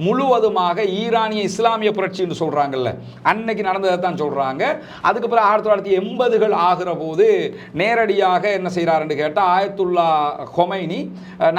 முழுவதுமாக ஈரானிய இஸ்லாமிய புரட்சின்னு சொல்கிறாங்கல்ல, அன்னைக்கு நடந்ததை தான் சொல்கிறாங்க. அதுக்கப்புறம் 1980கள் ஆகிற போது நேரடியாக என்ன செய்கிறாருன்னு கேட்டால் ஆயத்துல்லா கொமைனி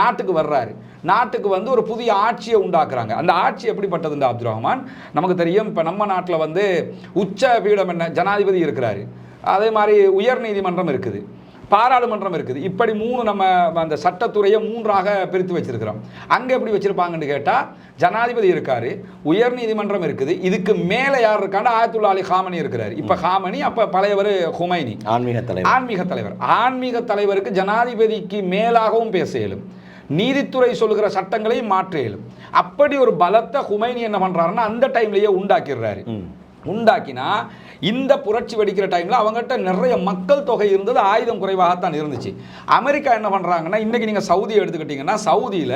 நாட்டுக்கு வர்றாரு. நாட்டுக்கு வந்து ஒரு புதிய ஆட்சியை உண்டாக்குறாங்க. அந்த ஆட்சி எப்படிப்பட்டதுண்டா அப்துல் ரஹ்மான், நமக்கு தெரியும். இப்போ நம்ம நாட்டில் வந்து உச்ச பீடம் என்ன, ஜனாதிபதி இருக்கிறாரு, அதே மாதிரி உயர் நீதிமன்றம் இருக்குது, பாராளுமன்றம் இருக்குது. இப்படி 3 நம்ம அந்த சட்டத்துறையை 3ஆக பிரித்து வச்சிருக்கிறோம். அங்கே எப்படி வச்சிருப்பாங்கன்னு கேட்டால் ஜனாதிபதி இருக்காரு, உயர் நீதிமன்றம் இருக்குது, இதுக்கு மேலே யார் இருக்காண்டா ஆயத்துல்லா அலி காமனி இருக்கிறாரு. இப்போ காமனி, அப்போ பழையவர் ஹுமைனி, ஆன்மீக தலைவர். ஆன்மீக தலைவருக்கு ஜனாதிபதிக்கு மேலாகவும் பேச இயலும், நீதித்துறை சொல்லுகிற சட்டங்களை மாற்ற இயலும். அப்படி ஒரு பலத்தை ஹுமைனி என்ன பண்றாருன்னா அந்த டைம்லயே உண்டாக்கிடுறாரு. உண்டாக்கினா இந்த புரட்சி வெடிக்கிற டைமில் அவங்ககிட்ட நிறைய மக்கள் தொகை இருந்தது, ஆயுதம் குறைவாகத்தான் இருந்துச்சு. அமெரிக்கா என்ன பண்ணுறாங்கன்னா, இன்றைக்கி நீங்கள் சவுதியை எடுத்துக்கிட்டிங்கன்னா சவுதியில்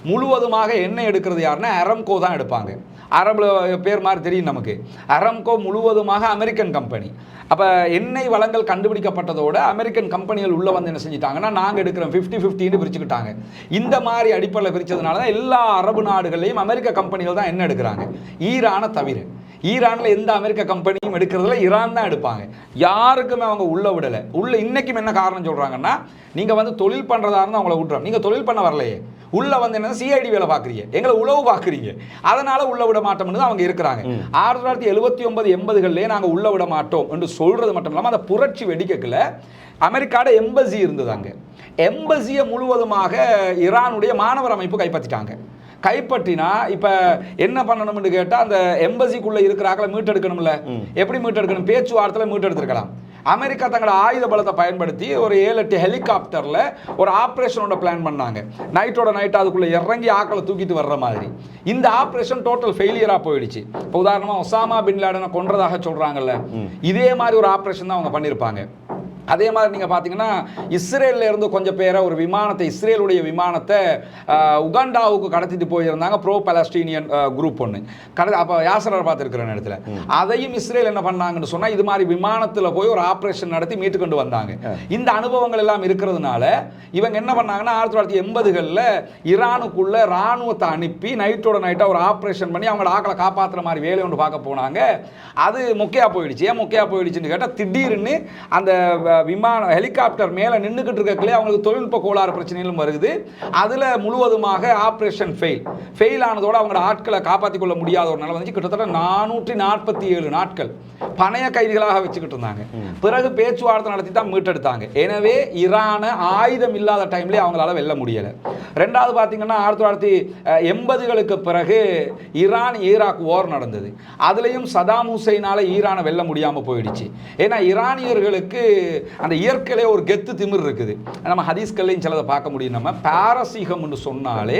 முழுவதுமாக எண்ணெய் எடுக்கிறது யாருன்னா அரம்கோ தான் எடுப்பாங்க. அரபில் பேர் மாதிரி தெரியும் நமக்கு. அரம்கோ முழுவதுமாக அமெரிக்கன் கம்பெனி. அப்போ எண்ணெய் வளங்கள் கண்டுபிடிக்கப்பட்டதோட அமெரிக்கன் கம்பெனிகள் உள்ளே வந்து என்ன செஞ்சிட்டாங்கன்னா, நாங்கள் எடுக்கிறோம் 50-50ன்னு பிரிச்சுக்கிட்டாங்க. இந்த மாதிரி அடிப்படையில் பிரித்ததுனால தான் எல்லா அரபு நாடுகள்லையும் அமெரிக்க கம்பெனிகள் தான் என்ன எடுக்கிறாங்க, ஈரானை தவிர. ஈரானில் எந்த அமெரிக்க கம்பெனியும் எடுக்கிறதுல ஈரான் தான் எடுப்பாங்க. யாருக்குமே அவங்க உள்ள விடலை. உள்ள இன்னைக்கும் என்ன காரணம் சொல்கிறாங்கன்னா, நீங்கள் வந்து தொழில் பண்ணுறதா இருந்தால் அவங்கள விட்றோம், நீங்கள் தொழில் பண்ண வரலையே, உள்ள வந்து என்ன சிஐடி வேலை பார்க்குறீங்க, எங்களை உளவு பார்க்குறீங்க, அதனால உள்ள விட மாட்டோம்னு அவங்க இருக்கிறாங்க. 1979-80களிலே நாங்கள் உள்ள விட மாட்டோம் என்று சொல்றது மட்டும் இல்லாமல் அந்த புரட்சி வெடிக்கல அமெரிக்காவோட எம்பசி இருந்தது. அங்கே எம்பசியை முழுவதுமாக ஈரானுடைய மாணவர் அமைப்பு கைப்பற்றிட்டாங்க. கைப்பற்றினா இப்போ என்ன பண்ணணும்னு கேட்டால் அந்த எம்பசிக்குள்ளே இருக்கிறாக்களை மீட்டெடுக்கணும்ல. எப்படி மீட்டெடுக்கணும்? பேச்சுவார்த்தையில் மீட்டெடுத்துருக்கலாம். அமெரிக்கா தங்களோட ஆயுத பலத்தை பயன்படுத்தி ஒரு 7-8 ஹெலிகாப்டரில் ஒரு ஆப்ரேஷனோட பிளான் பண்ணாங்க. நைட்டோட நைட் அதுக்குள்ளே இறங்கி ஆக்களை தூக்கிட்டு வர்ற மாதிரி. இந்த ஆப்ரேஷன் டோட்டல் ஃபெயிலியராக போயிடுச்சு. இப்போ உதாரணமாக ஒசாமா பின் லாடனை கொன்றதாக சொல்கிறாங்கல்ல, இதே மாதிரி ஒரு ஆப்ரேஷன் தான் அவங்க பண்ணியிருப்பாங்க. அதே மாதிரி நீங்கள் பார்த்தீங்கன்னா இஸ்ரேலில் இருந்து கொஞ்சம் பேரை ஒரு விமானத்தை, இஸ்ரேலுடைய விமானத்தை உகாண்டாவுக்கு கடத்திட்டு போயிருந்தாங்க ப்ரோ பலஸ்டீனியன் குரூப் ஒன்று. அப்போ யாசரர் பார்த்துருக்கிற இடத்துல அதையும் இஸ்ரேல் என்ன பண்ணாங்கன்னு சொன்னால் இது மாதிரி விமானத்தில் போய் ஒரு ஆப்ரேஷன் நடத்தி மீட்டு கொண்டு வந்தாங்க. இந்த அனுபவங்கள் எல்லாம் இருக்கிறதுனால இவங்க என்ன பண்ணாங்கன்னா 1980களில் ஈரானுக்குள்ள இராணுவத்தை அனுப்பி நைட்டோட நைட்டாக ஒரு ஆப்ரேஷன் பண்ணி அவங்களோட ஆக்களை காப்பாற்றுற மாதிரி வேலை ஒன்று பார்க்க போனாங்க. அது மொக்கையாக போயிடுச்சு. ஏன் மொக்கையாக போயிடுச்சுன்னு கேட்டால் திடீர்னு அந்த விமானம் ஹெலிகாப்டர் மேலே நின்றுக்கிட்டு இருக்கலே அவங்களுக்கு தொழில்நுட்ப கோளாறு பிரச்சனைகளும் வருது. அதில் முழுவதுமாக ஆப்ரேஷன் ஃபெயில் ஆனதோட அவங்களோட ஆட்களை காப்பாற்றிக் கொள்ள முடியாத ஒரு நிலை வந்துச்சு. கிட்டத்தட்ட 447 நாட்கள் பணைய கைதிகளாக வச்சுக்கிட்டு இருந்தாங்க. பிறகு பேச்சுவார்த்தை நடத்தி தான் மீட்டெடுத்தாங்க. எனவே ஈரானை ஆயுதம் இல்லாத டைம்லேயே அவங்களால வெல்ல முடியலை. ரெண்டாவது பார்த்தீங்கன்னா 1980களுக்கு பிறகு ஈரான் ஈராக் வார் நடந்தது. அதுலேயும் சதாம் ஹுசைனால ஈரானை வெல்ல முடியாமல் போயிடுச்சு. ஏன்னா ஈரானியர்களுக்கு அந்த இயற்கையிலே ஒரு கெத்து திமிர் இருக்குது. நம்ம ஹதீஸ்கள்லையும் சிலதை பார்க்க முடியும். நம்ம பாரசீகம்னு சொன்னாலே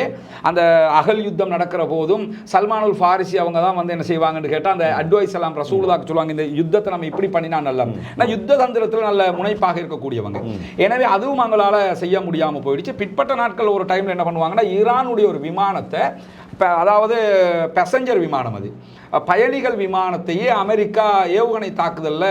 அந்த அகல் யுத்தம் நடக்கிற போதும் சல்மானுல் ஃபாரிசி அவங்க தான் வந்து என்ன செய்வாங்கன்னு கேட்டால் அந்த அட்வைஸ் எல்லாம் ரசூலுல்லாஹ்க்கு சொல்லுவாங்க, இந்த யுத்தத்தை நம்ம இப்படி பண்ணினா நல்லா. நான் யுத்த தந்திரத்தில் நல்ல முனைப்பாக இருக்கக்கூடியவங்க. எனவே அதுவும் அவங்களால செய்ய முடியாமல் போயிடுச்சு. பிற்பட்ட நாட்கள் ஒரு டைமில் என்ன பண்ணுவாங்கன்னா ஈரானுடைய ஒரு விமானத்தை, அதாவது பேசஞ்சர் விமானம், அது பயணிகள் விமானத்தையே அமெரிக்கா ஏவுகணை தாக்குதலில்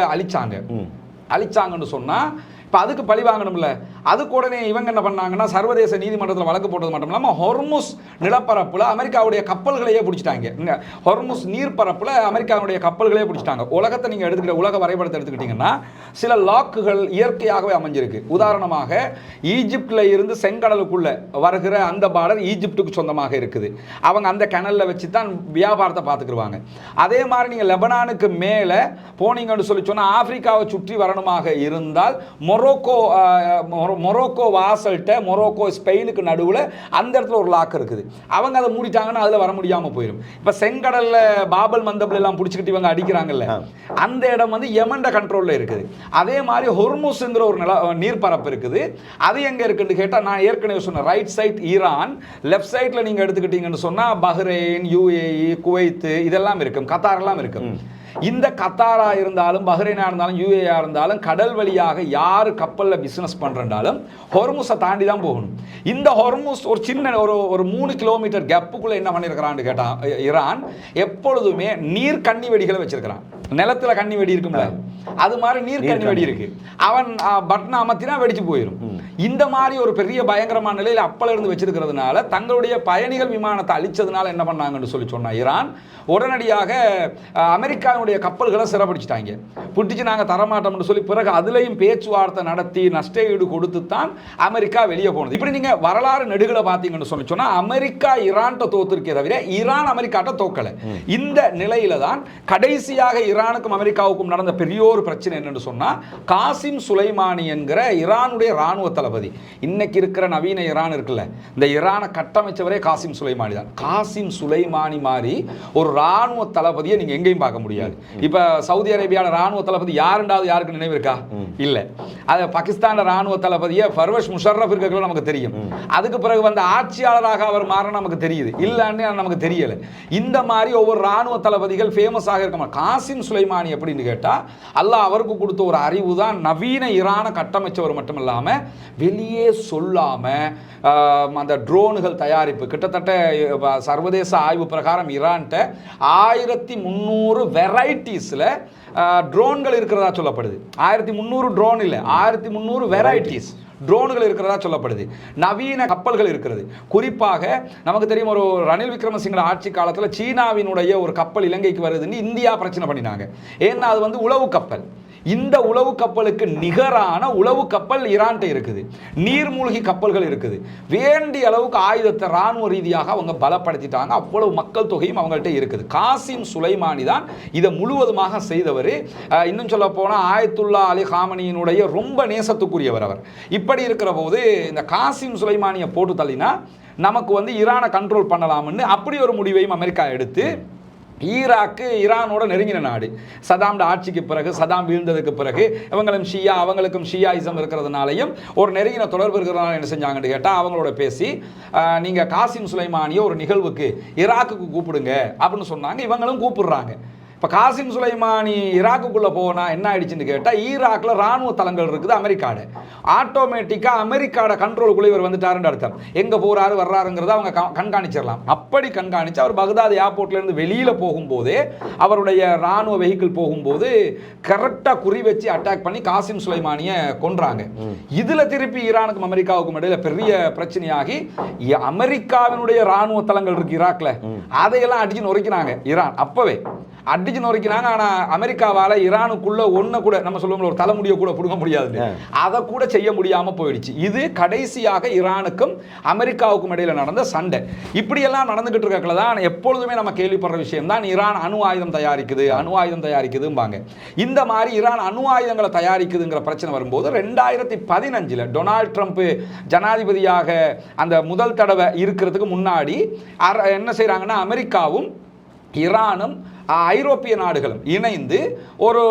அழிச்சாங்கன்னு சொன்னால் இப்போ அதுக்கு பழி வாங்கணும்ல. அதுக்கு உடனே இவங்க என்ன பண்ணாங்கன்னா சர்வதேச நீதிமன்றத்தில் வழக்கு போட்டது மட்டும் இல்லாமல் ஹொர்முஸ் நிலப்பரப்பில் அமெரிக்காவுடைய கப்பல்களையே பிடிச்சிட்டாங்க. ஹொர்முஸ் நீர்ப்பரப்பில் அமெரிக்காவுடைய கப்பல்களே பிடிச்சிட்டாங்க. உலகத்தை நீங்கள் எடுத்துக்கிட்ட உலக வரைபடத்தை எடுத்துக்கிட்டிங்கன்னா சில லாக்குகள் இயற்கையாகவே அமைஞ்சிருக்கு. உதாரணமாக ஈஜிப்டில் இருந்து செங்கடலுக்குள்ளே வருகிற அந்த பார்டர் ஈஜிப்டுக்கு சொந்தமாக இருக்குது. அவங்க அந்த கனலில் வச்சு தான் வியாபாரத்தை பார்த்துக்குருவாங்க. அதே மாதிரி நீங்கள் லெபனானுக்கு மேலே போனீங்கன்னு சொல்லி சொன்னால் ஆப்பிரிக்காவை சுற்றி வரணுமாக இருந்தால் மொரோக்கோ வாசல்கிட்ட மொரோக்கோ ஸ்பெயினுக்கு நடுவில் அந்த இடத்துல ஒரு லாக் இருக்குது. அவங்க அதை மூடிட்டாங்கன்னா அதில் வர முடியாமல் போயிடும். இப்போ செங்கடலில் பாபல் மந்தபில் எல்லாம் பிடிச்சிக்கிட்டு இவங்க அடிக்கிறாங்கல்ல, அந்த இடம் வந்து யெமன்ட கண்ட்ரோலில் இருக்குது. அதே மாதிரி ஹொர்முஸ்ங்கிற ஒரு நீர்ப்பரப்பு இருக்குது. அது எங்கே இருக்குன்னு கேட்டால் நான் ஏற்கனவே சொன்னேன், ரைட் சைட் ஈரான், லெஃப்ட் சைடில் நீங்கள் எடுத்துக்கிட்டீங்கன்னு சொன்னால் பஹ்ரைன், UAE, குவைத்து இதெல்லாம் இருக்கும், கத்தாரெல்லாம் இருக்கும். இந்த கத்தாரா இருந்தாலும் பஹ்ரைனா இருந்தாலும் UAE இருந்தாலும் கடல் வழியாக யார் கப்பலில் பிஸ்னஸ் பண்ணுறாலும் ஹொர்முஸை தாண்டி தான் போகணும். இந்த ஹொர்முஸ் ஒரு சின்ன ஒரு 3 கிலோமீட்டர் கேப்புக்குள்ளே என்ன பண்ணியிருக்கிறான்னு கேட்டால் ஈரான் எப்பொழுதுமே நீர் கண்ணி வெடிகளை வச்சிருக்கிறான். நிலத்துல கண்ணி வெடி இருக்கும்ல, அது மாதிரி நீர் கண்ணி வெடி இருக்கு. அவன் பட்டனை அமர்த்தினா வெடிச்சு போயிடும். இந்த மாதிரி ஒரு பெரிய பயங்கரமான நிலையில் அப்பல இருந்து வச்சிருக்கிறதுனால தங்களுடைய பயணிகள் விமானத்தை அழிச்சதுனால என்ன பண்ணாங்கன்னு சொல்லி சொன்னா ஈரான் உடனடியாக அமெரிக்காவுடைய கப்பல்களை சிறப்பிடிச்சிட்டாங்க. பிடிச்சி நாங்கள் தரமாட்டோம்னு சொல்லி பிறகு அதுலேயும் பேச்சுவார்த்தை நடத்தி நஷ்ட ஈடு கொடுத்து தான் அமெரிக்கா வெளியே போனது. இப்படி நீங்கள் வரலாறு நெடுகளை பார்த்தீங்கன்னு சொல்லி சொன்னால் அமெரிக்கா ஈரான்கிட்ட தோத்துருக்கே தவிர ஈரான் அமெரிக்காட்ட தோக்கலை. இந்த நிலையில தான் கடைசியாக ஈரானுக்கும் அமெரிக்காவுக்கும் நடந்த பெரிய ஒரு பிரச்சனை என்னன்னு சொன்னால் காசிம் சுலைமானி என்கிற ஈரானுடைய இராணுவ தளபதி, இன்னைக்கு இருக்கிற நவீன ஈரான் இருக்குல்ல, இந்த ஈரானை கட்டமைச்சவரே காசிம் சுலைமானி தான். காசிம் சுலைமானி மாதிரி ஒரு ராணுவ தளபதியை நீங்க எங்கேயும் பார்க்க முடியாது. இப்ப சவுதி அரேபியாவோட ராணுவ தளபதி யாருண்டாவது யாருக்கு நினைவு இருக்கா? இல்ல. அது பாகிஸ்தான் ராணுவ தளபதியை பர்வேஸ் முஷர்ரஃப் இருக்கிறது நமக்கு தெரியும். அதுக்கு பிறகு வந்து ஆட்சியாளராக அவர் மாற நமக்கு தெரியுது, இல்லன்னு நமக்கு தெரியல. இந்த மாதிரி ஒவ்வொரு ராணுவ தளபதிகள் ஃபேமஸாக இருக்க. காசிம் சுலைமானி எப்படின்னு கேட்டா அல்லாஹ் அவருக்கு கொடுத்த ஒரு அறிவு தான் நவீன ஈரானை கட்டமைச்சவர் மட்டும் இல்லாம வெளியே சொல்லாம அந்த ட்ரோன்கள் தயாரிப்பு கிட்டத்தட்ட சர்வதேச ஆய்வு பிரகாரம் ஈரான்ட்ட 1300 வெரைட்டிஸ்ல ட்ரோன்கள் இருக்கிறதா சொல்லப்படுது. 1300 ட்ரோன் இல்லை, 1300 வெரைட்டிஸ் ட்ரோன்கள் இருக்கிறதா சொல்லப்படுது. நவீன கப்பல்கள் இருக்கிறது. குறிப்பாக நமக்கு தெரியும், ஒரு ரணில் விக்ரமசிங்க ஆட்சி காலத்தில் சீனாவினுடைய ஒரு கப்பல் இலங்கைக்கு வருதுன்னு இந்தியா பிரச்சனை பண்ணினாங்க. ஏன்னா அது வந்து உளவு கப்பல். இந்த உளவு கப்பலுக்கு நிகரான உளவு கப்பல் ஈரான்ட்ட இருக்குது, நீர்மூழ்கி கப்பல்கள் இருக்குது. வேண்டிய அளவுக்கு ஆயுதத்தை ராணுவ ரீதியாக அவங்க பலப்படுத்திட்டாங்க. அவ்வளவு மக்கள் தொகையும் அவங்கள்ட்ட இருக்குது. காசிம் சுலைமானி தான் இதை முழுவதுமாக செய்தவர். இன்னும் சொல்ல போனால் ஆயத்துல்லா அலி காமனியினுடைய ரொம்ப நேசத்துக்குரியவர் அவர். இப்படி இருக்கிற போது இந்த காசிம் சுலைமானியை போட்டு தள்ளினா நமக்கு வந்து ஈரானை கண்ட்ரோல் பண்ணலாம்னு அப்படி ஒரு முடிவையும் அமெரிக்கா எடுத்து ஈராக்கு ஈரானோட நெருங்கின நாடு. சதாம் ஆட்சிக்கு பிறகு, சதாம் வீழ்ந்ததுக்கு பிறகு இவங்களும் ஷியா அவங்களுக்கும் ஷியாயிசம் இருக்கிறதுனாலையும் ஒரு நெருங்கின தொடர்பு இருக்கிறதுனால என்ன செஞ்சாங்கன்னு கேட்டால் அவங்களோட பேசி நீங்கள் காசிம் சுலைமானியை ஒரு நிகழ்வுக்கு ஈராக்குக்கு கூப்பிடுங்க அப்படின்னு சொன்னாங்க. இவங்களும் கூப்பிடுறாங்க. இப்போ காசிம் சுலைமானி ஈராக்குக்குள்ளே போனால் என்ன ஆயிடுச்சுன்னு கேட்டால் ஈராக்கில் ராணுவ தளங்கள் இருக்குது அமெரிக்காடு. ஆட்டோமேட்டிக்காக அமெரிக்காட கண்ட்ரோலுக்குள்ளே இவர் வந்துட்டாருன்னு அர்த்தம். எங்கே போகிறாரு வர்றாருங்கிறத அவங்க கண்காணிச்சிடலாம். அப்படி கண்காணித்து அவர் பகதாத் ஏர்போர்ட்லேருந்து வெளியில் போகும்போதே அவருடைய ராணுவ வெஹிக்கிள் போகும்போது கரெக்டாக குறி வச்சு அட்டாக் பண்ணி காசிம் சுலைமானியை கொன்றாங்க. இதில் திருப்பி ஈரானுக்கும் அமெரிக்காவுக்கும் இடையில பெரிய பிரச்சனையாகி அமெரிக்காவினுடைய ராணுவ தளங்கள் இருக்கு ஈராக்கில், அதையெல்லாம் அடிச்சு நொறுக்கினாங்க ஈரான். அப்போவே அடிச்சு நொறுக்கினாங்க. ஆனால் அமெரிக்காவால் ஈரானுக்குள்ள ஒன்றை கூட நம்ம சொல்லுவோம் ஒரு தலைமுடியை கூட பிடுங்க முடியாது, அதை கூட செய்ய முடியாமல் போயிடுச்சு. இது கடைசியாக ஈரானுக்கும் அமெரிக்காவுக்கும் இடையில நடந்த சண்டை. இப்படியெல்லாம் நடந்துகிட்டு இருக்கல தான் எப்பொழுதுமே நம்ம கேள்விப்படுற விஷயம் தான் ஈரான் அணு ஆயுதம் தயாரிக்குது, அணு ஆயுதம் தயாரிக்குதும்பாங்க. இந்த மாதிரி ஈரான் அணு ஆயுதங்களை தயாரிக்குதுங்கிற பிரச்சனை வரும்போது 2015 டொனால்ட் ட்ரம்ப் ஜனாதிபதியாக அந்த முதல் தடவை இருக்கிறதுக்கு முன்னாடி என்ன செய்கிறாங்கன்னா அமெரிக்காவும் ஈரானும் ஐரோப்பிய நாடுகளும் இணைந்து ஒரு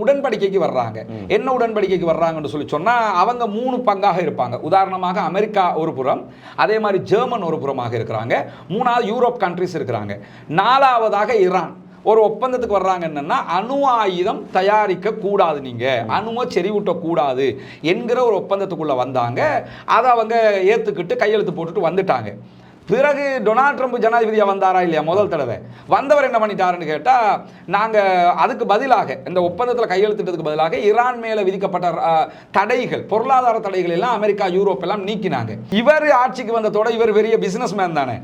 உடன்படிக்கைக்கு வர்றாங்க. என்ன உடன்படிக்கைக்கு வர்றாங்கன்னு சொல்லி சொன்னால் அவங்க 3 பங்காக இருப்பாங்க. உதாரணமாக அமெரிக்கா ஒரு புறம், அதே மாதிரி ஜெர்மன் ஒரு புறமாக இருக்கிறாங்க, 3வது யூரோப் கண்ட்ரிஸ் இருக்கிறாங்க, 4வதாக ஈரான் ஒரு ஒப்பந்தத்துக்கு வர்றாங்க. என்னன்னா அணு ஆயுதம் தயாரிக்க கூடாது, நீங்க அணுவை செறிவூட்ட கூடாது என்கிற ஒரு ஒப்பந்தத்துக்குள்ள வந்தாங்க. அதை அவங்க ஏத்துக்கிட்டு கையெழுத்து போட்டுட்டு வந்துட்டாங்க. பிறகு டொனால்ட் ட்ரம்ப் ஜனாதிபதியாக வந்தாரா இல்லையா, முதல் தடவை வந்தவர் என்ன பண்ணிட்டாருன்னு கேட்டால் நாங்கள் அதுக்கு பதிலாக இந்த ஒப்பந்தத்தில் கையெழுத்திட்டதுக்கு பதிலாக ஈரான் மேலே விதிக்கப்பட்ட தடைகள், பொருளாதார தடைகள் எல்லாம் அமெரிக்கா யூரோப் எல்லாம் நீக்கினாங்க. இவர் ஆட்சிக்கு வந்ததோட இவர் பெரிய பிஸ்னஸ் மேன் தானே,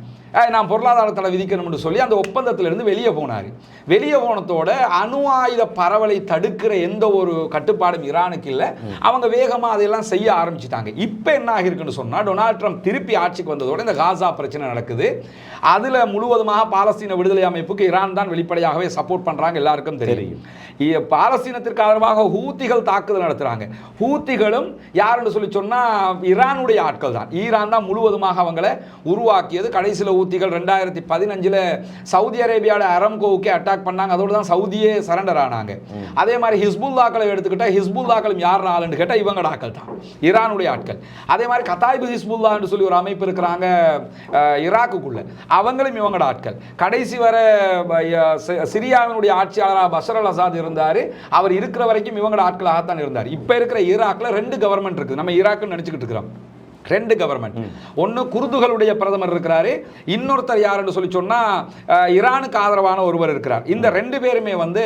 நான் பொருளாதார தடை விதிக்கணும்னு சொல்லி அந்த ஒப்பந்தத்திலிருந்து வெளியே போனார். வெளியே போனதோட அணு ஆயுத பரவலை தடுக்கிற எந்த ஒரு கட்டுப்பாடும் ஈரானுக்கு இல்லை. அவங்க வேகமாக அதையெல்லாம் செய்ய ஆரம்பிச்சிட்டாங்க. இப்போ என்ன ஆகிருக்குன்னு சொன்னால் டொனால்ட் ட்ரம்ப் திருப்பி ஆட்சிக்கு வந்ததோட இந்த காசா பிரச்சனை நடக்குது. அதில் முழுவதுமாக பாலஸ்தீன விடுதலை அமைப்புக்கு ஈரான் தான் வெளிப்படையாகவே சப்போர்ட் பண்ணுறாங்க, எல்லாருக்கும் தெரியும். பாலஸ்தீனத்திற்கு ஆதரவாக ஹூத்திகள் தாக்குதல் நடத்துகிறாங்க. ஹூத்திகளும் யாருன்னு சொல்லி சொன்னால் ஈரானுடைய ஆட்கள் தான். ஈரான் தான் முழுவதுமாக அவங்களை உருவாக்கியது. கடைசியில் ஹூத்திகள் 2015 சவுதி அரேபியாவோட அரம்கோவுக்கே அட்டாக் பண்ணாங்க. அதோடு தான் சவுதியே சரண்டர் ஆனாங்க. அதே மாதிரி ஹிஸ்புல்லாக்களை எடுத்துக்கிட்டால் ஹிஸ்புல்லாக்களும் யார் ஆளுன்னு கேட்டால் இவங்களோட ஆட்கள் தான், ஈரானுடைய ஆட்கள். அதே மாதிரி கத்தாய்பு ஹிஸ்புல்லான்னு சொல்லி ஒரு அமைப்பு இருக்கிறாங்க ஈராக்குக்குள்ள, அவங்களும் இவங்களோட ஆட்கள். கடைசி வர சிரியாவினுடைய ஆட்சியாளராக பஷர் அல் அசாத் இருந்தார். அவர் இருக்கிற வரைக்கும் இவங்களோட ஆட்களாகத்தான் இருந்தார். இப்போ இருக்கிற ஈராக்கில் 2 கவர்மெண்ட் இருக்குது. நம்ம ஈராக்குன்னு நினச்சிக்கிட்டு இருக்கிறோம். ரெண்டு கவர்மெண்ட். ஒன்று குர்துகளுடைய பிரதமர் இருக்கிறாரு, இன்னொருத்தர் யாருன்னு சொல்லி சொன்னால் ஈரானுக்கு ஆதரவான ஒருவர் இருக்கிறார். இந்த ரெண்டு பேருமே வந்து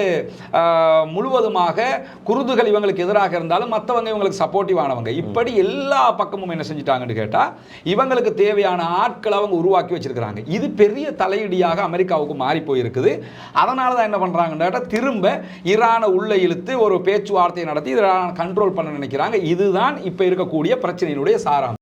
முழுவதுமாக குர்துகள் இவங்களுக்கு எதிராக இருந்தாலும் மற்றவங்க இவங்களுக்கு சப்போர்ட்டிவ் ஆனவங்க. இப்படி எல்லா பக்கமும் என்ன செஞ்சுட்டாங்கன்னு கேட்டால் இவங்களுக்கு தேவையான ஆட்களை அவங்க உருவாக்கி வச்சிருக்கிறாங்க. இது பெரிய தலையீடியாக அமெரிக்காவுக்கு மாறி போயிருக்குது. அதனால தான் என்ன பண்ணுறாங்கன்னு கேட்டால் திரும்ப ஈரானை உள்ள இழுத்து ஒரு பேச்சுவார்த்தையை நடத்தி ஈரானை கண்ட்ரோல் பண்ண நினைக்கிறாங்க. இதுதான் இப்போ இருக்கக்கூடிய பிரச்சனையினுடைய சாராம்சம்.